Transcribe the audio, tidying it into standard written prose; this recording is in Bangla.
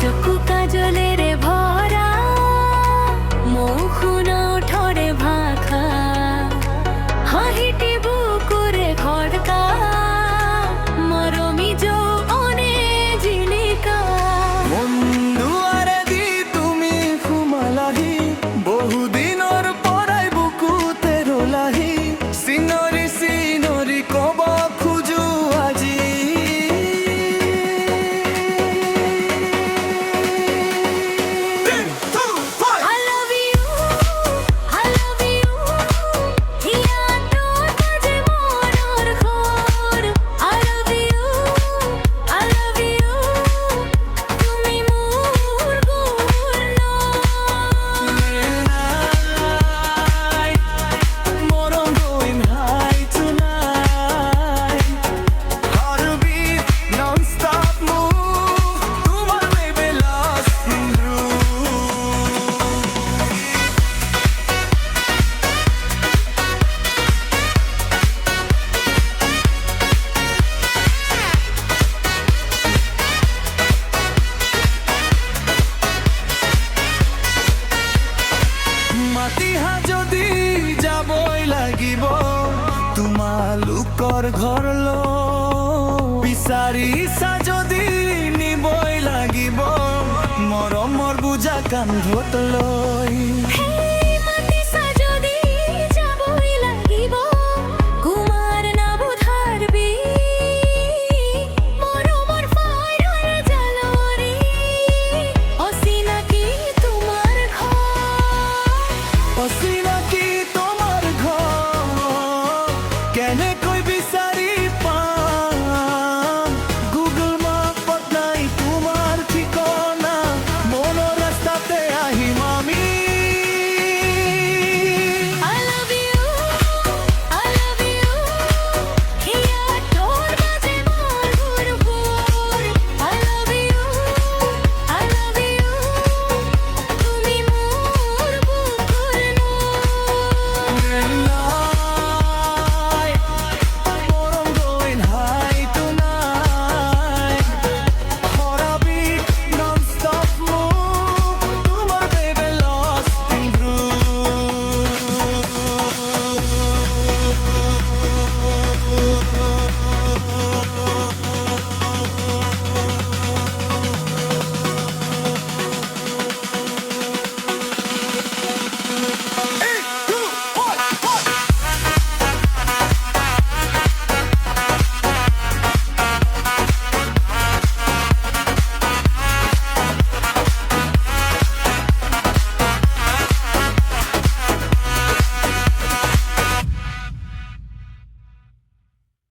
চকু কাজলের ভরা মৌখুন ঠরে ভাখা হাহিটি বুকুরে খড়কা মরমি যৌবনে জিলিকা বন্ধুয়ারে দি তুমি ফুমালাহি বহুদিনর পরাই বুকুতে রোলাহি সিনরি সিনরি কব খুজু আজি মাতিহা যদি যাবই লাগিব তোমালোকৰ ঘৰলৈ বিচাৰিছা যদি নিবই লাগিব মৰমৰ বুজা কান্ধত লৈ